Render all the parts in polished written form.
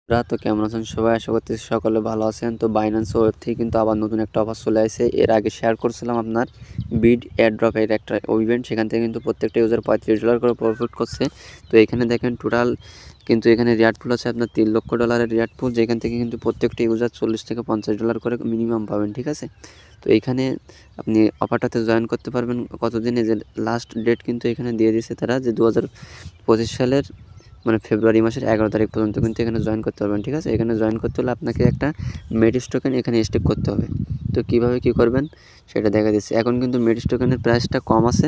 তো কেমন আছেন সবাই? আশা করতেছি সকলে ভালো আছেন। তো বাইন্যান্স ওয়েব থেকে কিন্তু আবার নতুন একটা অফার চলে আসছে। এর আগে শেয়ার করছিলাম আপনার বিড এয়ারড্রপ এর একটা ইভেন্ট, সেখান থেকে কিন্তু প্রত্যেকটা ইউজার $35 করে প্রফিট করছে। তো এখানে দেখেন টোটাল কিন্তু এখানে রিওয়ার্ড পুল আছে আপনার $3 লক্ষ রিওয়ার্ড পুল, যেখান থেকে কিন্তু প্রত্যেকটা ইউজার $40 থেকে $50 করে মিনিমাম পাবেন, ঠিক আছে? তো এইখানে আপনি অফারটাতে জয়েন করতে পারবেন কতদিনে, যে লাস্ট ডেট কিন্তু এখানে দিয়ে দিয়েছে তারা, যে 2025 সালের মানে ফেব্রুয়ারি মাসের 11 তারিখ পর্যন্ত কিন্তু এখানে জয়েন করতে পারবেন, ঠিক আছে? এখানে জয়েন করতে হলে আপনাকে একটা মেটিস টোকেন এখানে স্টেক করতে হবে। তো কীভাবে কী করবেন সেটা দেখা দিচ্ছে। এখন কিন্তু মেটিস টোকেনের প্রাইসটা কম আছে,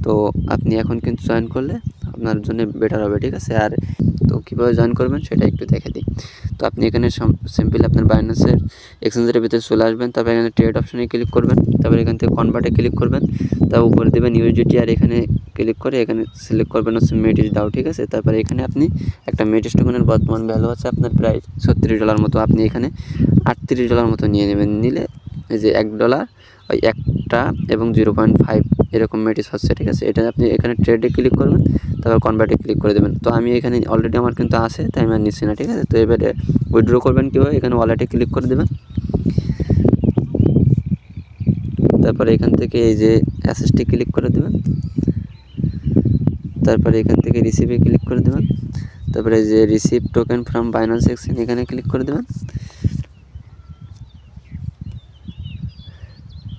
তো আপনি এখন কিন্তু জয়েন করলে আপনার জন্য বেটার হবে, ঠিক আছে? আর তো কীভাবে জয়েন করবেন সেটা একটু দেখে দিই। তো আপনি এখানে সিম্পলি আপনার বাইন্যান্সের এক্সচেঞ্জের ভিতরে চলে আসবেন, তারপর এখানে ট্রেড অপশনে ক্লিক করবেন, তারপর এখান থেকে কনভার্টে ক্লিক করবেন, তার উপরে দেবেন ইউএসডিটি, আর এখানে ক্লিক করে এখানে সিলেক্ট করবেন হচ্ছে মেটিস ডাও, ঠিক আছে? তারপরে এখানে আপনি একটা মেটিস টোকেনের বর্তমান ভ্যালু আছে আপনার প্রায় $36 মতো, আপনি এখানে $38 মতো নিয়ে নেবেন। নিলে এই যে $1 ওই একটা এবং 0.5 এরকম মেটিস হচ্ছে, ঠিক আছে? এটা আপনি এখানে ট্রেডে ক্লিক করবেন, তারপর কনভার্টে ক্লিক করে দেবেন। তো আমি এখানে অলরেডি আমার কিন্তু আছে, তাই আমি আর নিচ্ছি না, ঠিক আছে? তো এবারে উইথড্র করবেন কীভাবে, এখানে ওয়ালেটে ক্লিক করে দেবেন, তারপরে এখান থেকে এই যে অ্যাসেসটে ক্লিক করে দেবেন, তারপরে এখান থেকে রিসিভে ক্লিক করে দেবেন, তারপরে যে receive token from Binance exchange এখানে ক্লিক করে দেবেন,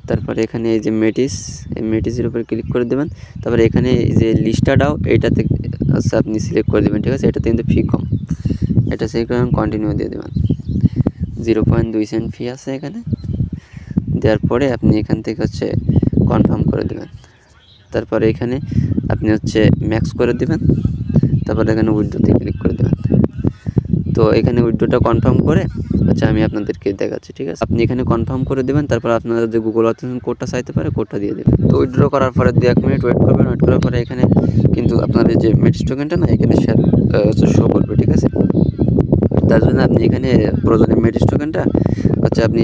তারপরে এখানে এই যে এই মেটিসের উপর ক্লিক করে দেবেন, তারপরে এখানে এই যে লিস্টটা ডাও এইটাতে আচ্ছা আপনি সিলেক্ট করে দেবেন, ঠিক আছে? এটাতে কিন্তু ফি কম, এটা সিলেক্ট করে কন্টিনিউ দিয়ে দেবেন। 0.2 সেন্ট ফি আছে এখানে, দেওয়ার পরে আপনি এখান থেকে হচ্ছে কনফার্ম করে দেবেন, তারপরে এখানে আপনি হচ্ছে ম্যাক্স করে দেবেন, তারপরে এখানে উইথড্রোতে ক্লিক করে দেবেন। তো এখানে উইথড্রোটা কনফার্ম করে আচ্ছা আমি আপনাদেরকে দেখাচ্ছি, ঠিক আছে? আপনি এখানে কনফার্ম করে দেবেন, তারপর আপনাদের যে গুগল অথেন্টিকেশন কোডটা চাইতে পারে, কোডটা দিয়ে দেবেন। তো উইথড্র করার পরে 2-1 মিনিট ওয়েট করবেন, ওয়েট করার পরে এখানে কিন্তু আপনার এই যে মেটিস টোকেনটা না এখানে শেয়ার শো করবে, ঠিক আছে? তার জন্য আপনি এখানে প্রয়োজনে মেটিস টোকেনটা হচ্ছে আপনি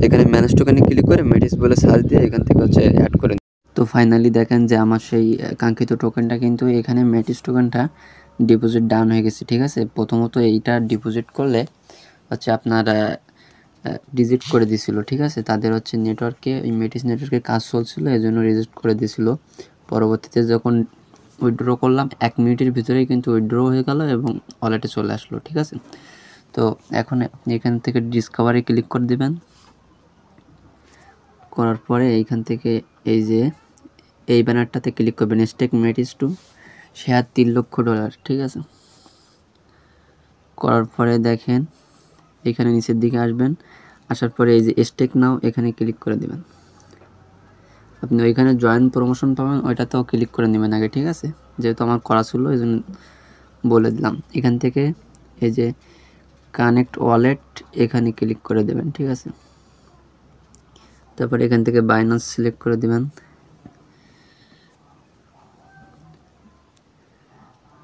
এখানে ম্যানেজ টোকেনে ক্লিক করে মেটিস বলে সার্চ দিয়ে এখান থেকে হচ্ছে অ্যাড করে। তো ফাইনালি দেখেন যে আমার সেই কাঙ্ক্ষিত টোকেনটা কিন্তু এখানে মেটিস টোকেনটা ডিপোজিট ডাউন হয়ে গেছে, ঠিক আছে? প্রথমত এইটা ডিপোজিট করলে হচ্ছে আপনার রিজেক্ট করে দিছিল, ঠিক আছে? তাদের হচ্ছে নেটওয়ার্কে ওই মেটিস নেটওয়ার্কে কাজ চলছিল, এই জন্য রিজেক্ট করে দিছিল। পরবর্তীতে যখন উইথড্র করলাম 1 মিনিটের ভিতরেই কিন্তু উইথড্র হয়ে গেল এবং ওয়ালেটে চলে আসলো, ঠিক আছে? তো এখন আপনি এখান থেকে ডিসকভারি ক্লিক করে দেবেন, করার পরে এইখান থেকে এই যে এই ব্যানারটাতে ক্লিক করবেন, স্টেক মেটিস টু শেয়ার $3 লক্ষ, ঠিক আছে? করার পরে দেখেন এখানে নিচের দিকে আসবেন, আসার পরে এই যে স্টেক নাও এখানে ক্লিক করে দেবেন। আপনি ওইখানে জয়েন প্রমোশন পাবেন, ওইটাতেও ক্লিক করে নেবেন আগে, ঠিক আছে? যেহেতু আমার করা ছিল এই জন্য বলে দিলাম। এখান থেকে এই যে কানেক্ট ওয়ালেট এখানে ক্লিক করে দেবেন, ঠিক আছে? তারপর এখান থেকে বাইন্যান্স সিলেক্ট করে দেবেন,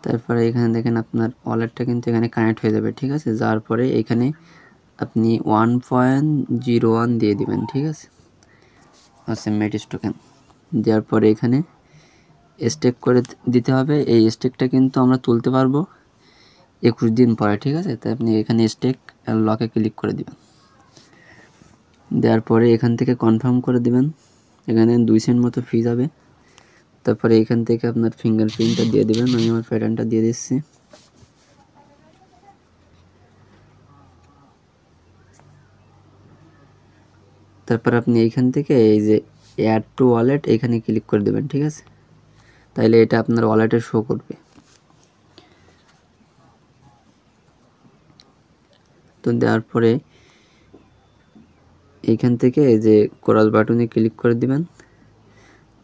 তারপরে এখানে দেখেন আপনার ওয়ালেটটা কিন্তু এখানে কানেক্ট হয়ে যাবে, ঠিক আছে? যাওয়ার পরে এখানে আপনি 1.01 দিয়ে দিবেন, ঠিক আছে? হচ্ছে মেটিস টোকেন দেওয়ার পরে এখানে স্টেক করে দিতে হবে। এই স্টেকটা কিন্তু আমরা তুলতে পারবো 21 দিন পরে, ঠিক আছে? তাই আপনি এখানে স্টেক লকে ক্লিক করে দিবেন, দেওয়ার পরে এখান থেকে কনফার্ম করে দিবেন। এখানে 2 সেন্ট মতো ফি যাবে, তারপরে এখান থেকে আপনার ফিঙ্গারপ্রিন্টটা দিয়ে দিবেন। আমি আমার প্যাটার্নটা দিয়ে দিচ্ছি, তারপর আপনি এইখান থেকে এই যে অ্যাড টু ওয়ালেট এখানে ক্লিক করে দেবেন, ঠিক আছে? তাইলে এটা আপনার ওয়ালেটে শো করবে। তো দেওয়ার পরে এইখান থেকে এই যে ক্রস বাটনে ক্লিক করে দিবেন,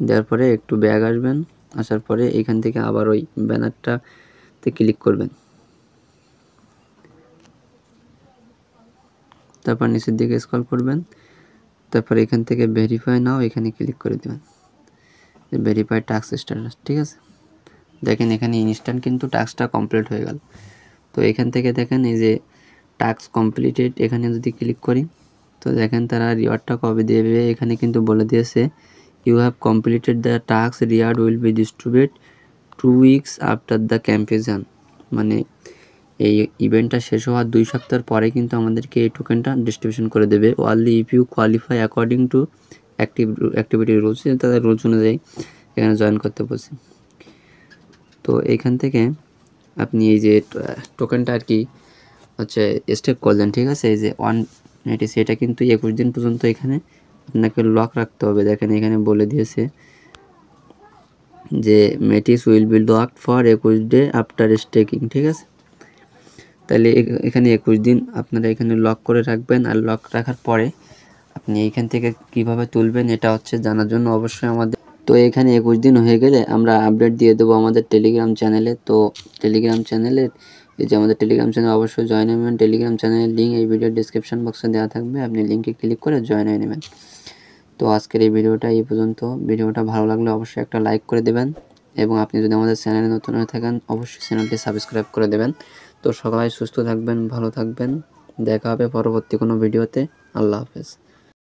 দেওয়ার পরে একটু ব্যাগ আসবেন, আসার পরে এইখান থেকে আবার ওই ব্যানারটাতে ক্লিক করবেন, তারপর নিচের দিকে স্ক্রল করবেন, তারপর এখান থেকে ভেরিফাই নাও এখানে ক্লিক করে দেবেন, ভেরিফাই টাস্ক স্ট্যাটাস, ঠিক আছে? দেখেন এখানে ইনস্ট্যান্ট কিন্তু টাস্কটা কমপ্লিট হয়ে গেল। তো এখান থেকে দেখেন এই যে টাস্ক কমপ্লিটেড এখানে যদি ক্লিক করি, তো দেখেন তারা রিওয়ার্ডটা কবে দেবে এখানে কিন্তু বলে দিয়েছে, you have completed the task, reward will be distributed 2 weeks after the campaign. মানে এই ইভেন্টটা শেষ হওয়ার 2 সপ্তাহ পরে কিন্তু আমাদেরকে এই টোকেনটা ডিস্ট্রিবিউশন করে দেবে। Only if you qualify according to activity rules, তাদের রুলস অনুযায়ী এখানে জয়েন করতে বলছে। তো এইখান থেকে আপনি এই যে টোকেনটা আর কি হচ্ছে স্টেক করলেন, ঠিক আছে। এই যে 180 এটা কিন্তু 21 দিন পর্যন্ত এখানে আপনাকে লক রাখতে হবে। দেখেন এখানে বলে দিয়েছে যে Metis will be locked for 21 day after staking, ঠিক আছে। তাহলে এখানে 21 দিন আপনারা এখানে লক করে রাখবেন। আর লক রাখার পরে আপনি এইখান থেকে কিভাবে তুলবেন এটা হচ্ছে জানার জন্য অবশ্যই আমাদের, তো এখানে 21 দিন হয়ে গেলে আমরা আপডেট দিয়ে দেবো আমাদের টেলিগ্রাম চ্যানেলে। তো টেলিগ্রাম চ্যানেলের এই যে আমাদের টেলিগ্রাম চ্যানেল অবশ্যই জয়েন হবেন। টেলিগ্রাম চ্যানেলের লিঙ্ক এই ভিডিওর ডিসক্রিপশন বক্সে দেওয়া থাকবে, আপনি লিঙ্কে ক্লিক করে জয়েন হয়ে নেবেন। তো আজকের এই ভিডিওটা এই পর্যন্ত। ভিডিওটা ভালো লাগলে অবশ্যই একটা লাইক করে দেবেন, এবং আপনি যদি আমাদের চ্যানেলে নতুন হয়ে থাকেন অবশ্যই চ্যানেলটি সাবস্ক্রাইব করে দেবেন। তো সবাই সুস্থ থাকবেন, ভালো থাকবেন, দেখা হবে পরবর্তী কোনো ভিডিওতে। আল্লাহ হাফেজ।